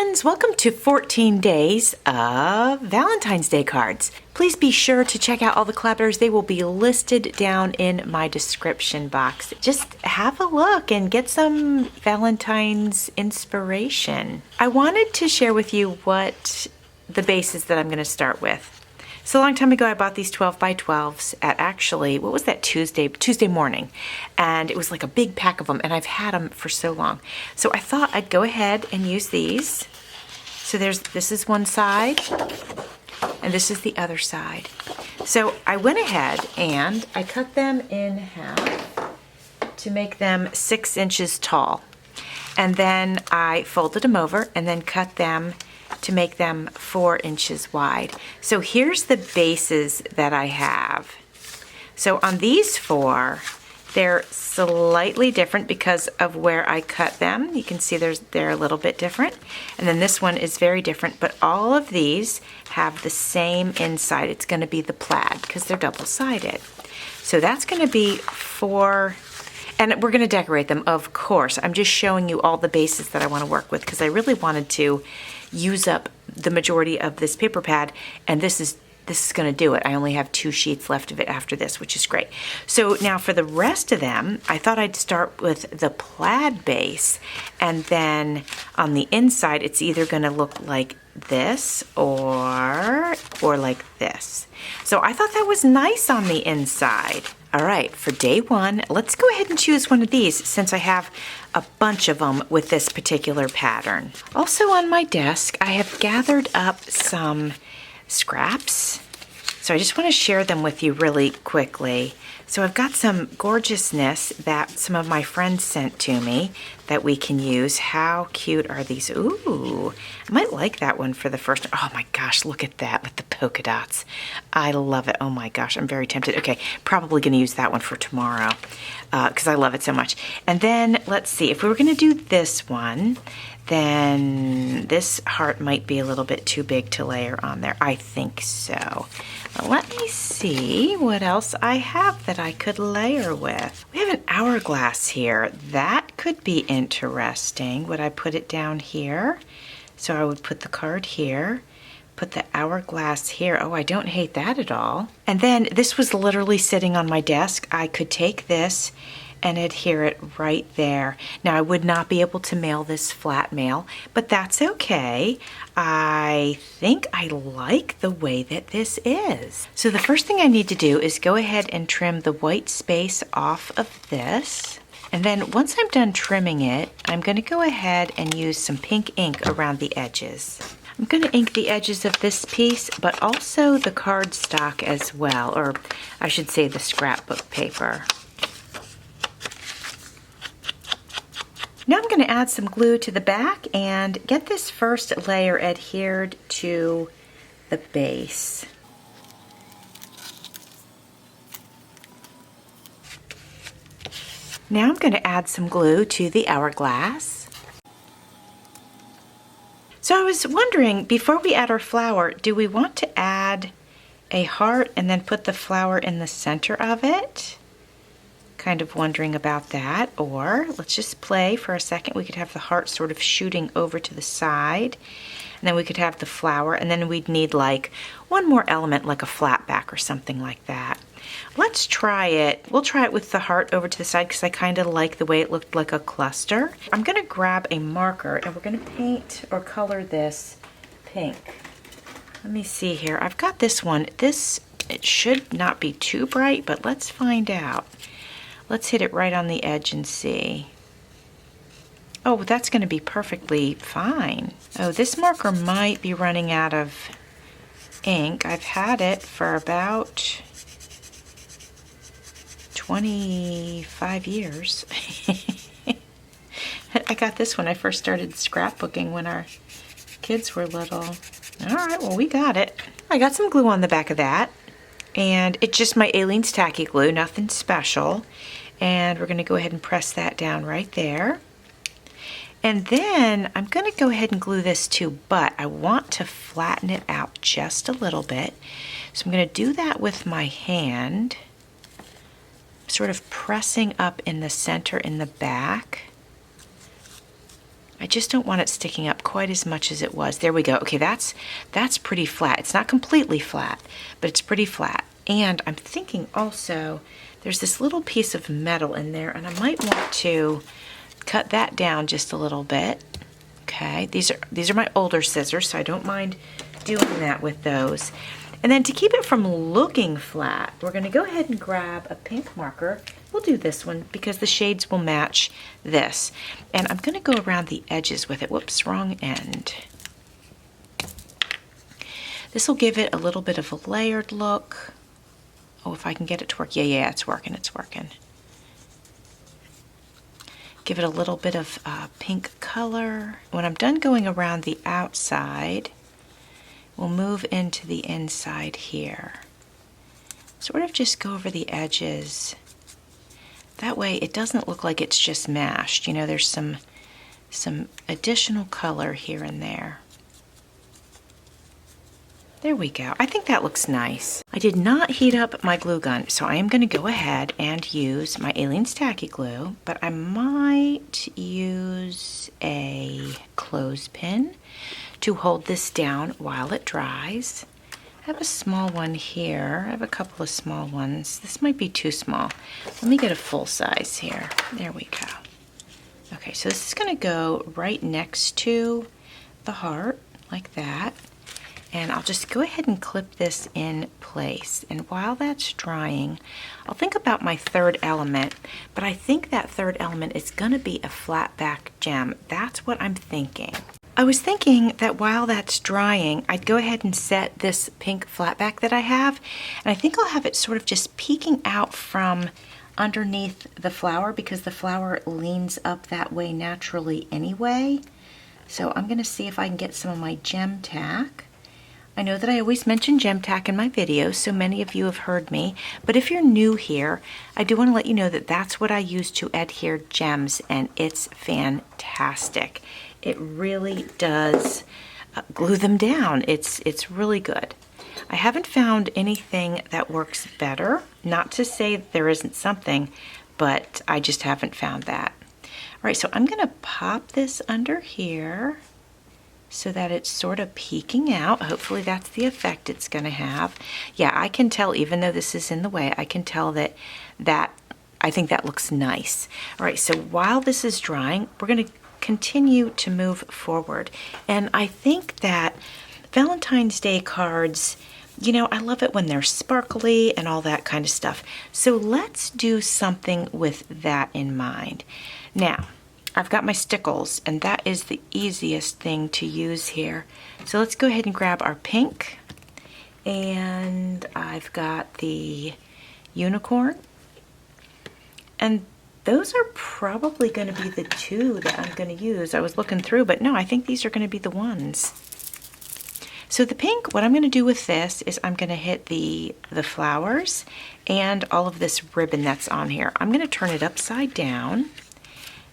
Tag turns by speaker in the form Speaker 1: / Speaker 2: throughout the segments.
Speaker 1: friends, welcome to 14 Days of Valentine's Day Cards. Please be sure to check out all the collaborators. They will be listed down in my description box. Just have a look and get some Valentine's inspiration. I wanted to share with you what the bases that I'm going to start with. So a long time ago, I bought these 12 by 12s at actually, what was that, Tuesday morning. And it was like a big pack of them, and I've had them for so long. So I thought I'd go ahead and use these. So this is one side, and this is the other side. So I went ahead and I cut them in half to make them 6 inches tall. And then I folded them over and then cut them to make them 4 inches wide. So here's the bases that I have. So on these 4, they're slightly different because of where I cut them. You can see they're a little bit different. And then this one is very different, but all of these have the same inside. It's going to be the plaid because they're double-sided. So that's going to be 4. And we're going to decorate them, of course. I'm just showing you all the bases that I want to work with because I really wanted to use up the majority of this paper pad, and this is going to do it. I only have 2 sheets left of it after this, which is great. So now for the rest of them, I thought I'd start with the plaid base, and then on the inside, it's either going to look like this or like this. So I thought that was nice on the inside. All right, for day 1, let's go ahead and choose one of these since I have a bunch of them with this particular pattern. Also on my desk, I have gathered up some scraps. So I just want to share them with you really quickly. So I've got some gorgeousness that some of my friends sent to me that we can use. How cute are these? Ooh, I might like that one for the first. Oh my gosh, look at that with the polka dots. I love it. Oh my gosh, I'm very tempted. Okay, probably going to use that one for tomorrow because I love it so much. And then let's see, if we were going to do this one, then this heart might be a little bit too big to layer on there. I think so. Well, let me see what else I have that I could layer with. We have an hourglass here. That could be interesting. Would I put it down here? So I would put the card here, put the hourglass here. Oh, I don't hate that at all. And then this was literally sitting on my desk. I could take this and adhere it right there. Now I would not be able to mail this flat mail, but that's okay. I think I like the way that this is. So the first thing I need to do is go ahead and trim the white space off of this. And then once I'm done trimming it, I'm going to go ahead and use some pink ink around the edges. I'm going to ink the edges of this piece, but also the cardstock as well, or I should say the scrapbook paper. Now I'm going to add some glue to the back and get this first layer adhered to the base. Now I'm going to add some glue to the hourglass. So I was wondering, before we add our flower, do we want to add a heart and then put the flower in the center of it? Kind of wondering about that. Or let's just play for a second. We could have the heart sort of shooting over to the side, and then we could have the flower, and then we'd need like one more element like a flat back or something like that. Let's try it. We'll try it with the heart over to the side because I kind of like the way it looked like a cluster. I'm going to grab a marker and we're going to paint or color this pink. Let me see here. I've got this one. It should not be too bright, but let's find out. Let's hit it right on the edge and see. Oh, that's going to be perfectly fine. Oh, this marker might be running out of ink. I've had it for about 25 years. I got this when I first started scrapbooking when our kids were little. All right, well, we got it. I got some glue on the back of that. And it's just my Aleene's Tacky Glue, nothing special. And we're going to go ahead and press that down right there. And then I'm going to go ahead and glue this too, but I want to flatten it out just a little bit. So I'm going to do that with my hand, sort of pressing up in the center in the back. I just don't want it sticking up quite as much as it was. There we go. Okay, that's pretty flat. It's not completely flat, but it's pretty flat. And I'm thinking also there's this little piece of metal in there, and I might want to cut that down just a little bit. Okay, these are my older scissors, so I don't mind doing that with those. And then to keep it from looking flat, we're going to go ahead and grab a pink marker. We'll do this one because the shades will match this. And I'm going to go around the edges with it. Whoops, wrong end. This will give it a little bit of a layered look. Oh, if I can get it to work. Yeah, it's working, it's working. Give it a little bit of pink color. When I'm done going around the outside, we'll move into the inside here. Sort of just go over the edges. That way it doesn't look like it's just mashed. You know, there's some additional color here and there. There we go. I think that looks nice. I did not heat up my glue gun, so I am going to go ahead and use my Aleene's Tacky Glue, but I might use a clothespin to hold this down while it dries. I have a small one here. I have a couple of small ones. This might be too small. Let me get a full size here. There we go. Okay, so this is going to go right next to the heart, like that. And I'll just go ahead and clip this in place. And while that's drying, I'll think about my third element, but I think that third element is going to be a flat back gem. That's what I'm thinking. I was thinking that while that's drying, I'd go ahead and set this pink flat back that I have, and I think I'll have it sort of just peeking out from underneath the flower because the flower leans up that way naturally anyway. So I'm going to see if I can get some of my gem tack. I know that I always mention gem tack in my videos, so many of you have heard me, but if you're new here, I do want to let you know that that's what I use to adhere gems, and it's fantastic. It really does glue them down. It's really good. I haven't found anything that works better. Not to say that there isn't something, but I just haven't found that. All right, so I'm going to pop this under here so that it's sort of peeking out. Hopefully that's the effect it's going to have. Yeah, I can tell, even though this is in the way, I can tell that I think that looks nice. All right, so while this is drying, we're going to continue to move forward. And I think that Valentine's Day cards, you know, I love it when they're sparkly and all that kind of stuff. So let's do something with that in mind. Now, I've got my stickles, and that is the easiest thing to use here. So let's go ahead and grab our pink, and I've got the unicorn, and those are probably going to be the two that I'm going to use. I was looking through, but no, I think these are going to be the ones. So the pink, what I'm going to do with this is I'm going to hit the flowers and all of this ribbon that's on here. I'm going to turn it upside down,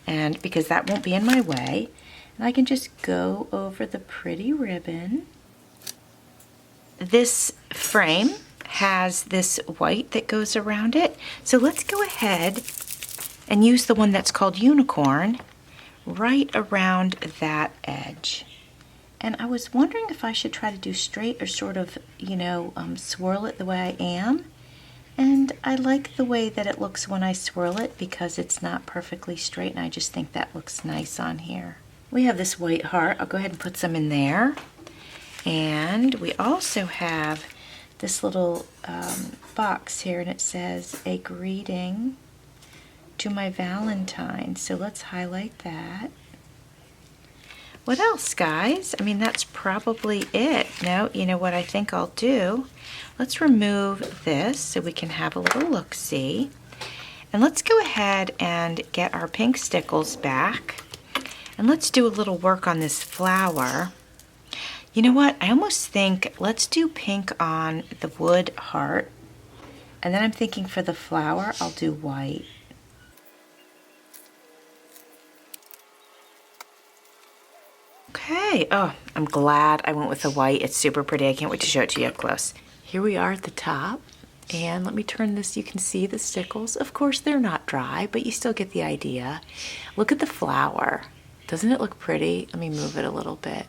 Speaker 1: and because that won't be in my way, and I can just go over the pretty ribbon. This frame has this white that goes around it, so let's go ahead and use the one that's called unicorn right around that edge. And I was wondering if I should try to do straight or sort of, you know, swirl it the way I am. And I like the way that it looks when I swirl it because it's not perfectly straight, and I just think that looks nice on here. We have this white heart. I'll go ahead and put some in there. And we also have this little box here, and it says, "A greeting to my Valentine." So let's highlight that. What else, guys? I mean, that's probably it. No, you know what I think I'll do? Let's remove this so we can have a little look-see. And let's go ahead and get our pink stickles back. And let's do a little work on this flower. You know what? I almost think let's do pink on the wood heart. And then I'm thinking for the flower, I'll do white. Okay, oh, I'm glad I went with the white. It's super pretty. I can't wait to show it to you up close. Here we are at the top, and let me turn this. You can see the stickles. Of course, they're not dry, but you still get the idea. Look at the flower. Doesn't it look pretty? Let me move it a little bit.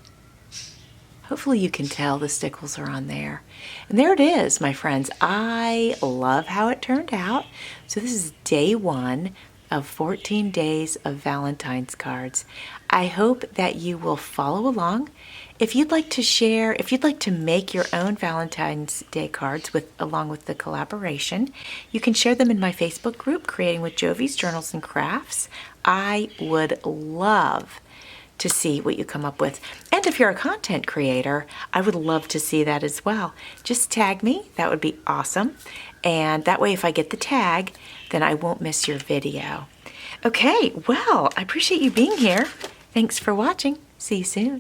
Speaker 1: Hopefully you can tell the stickles are on there. And there it is, my friends. I love how it turned out. So this is day 1 of 14 days of Valentine's cards. I hope that you will follow along. If you'd like to share, if you'd like to make your own Valentine's Day cards along with the collaboration, you can share them in my Facebook group, Creating with Jovi's Journals and Crafts. I would love to see what you come up with. And if you're a content creator, I would love to see that as well. Just tag me, that would be awesome. And that way if I get the tag, then I won't miss your video. Okay, well, I appreciate you being here. Thanks for watching. See you soon.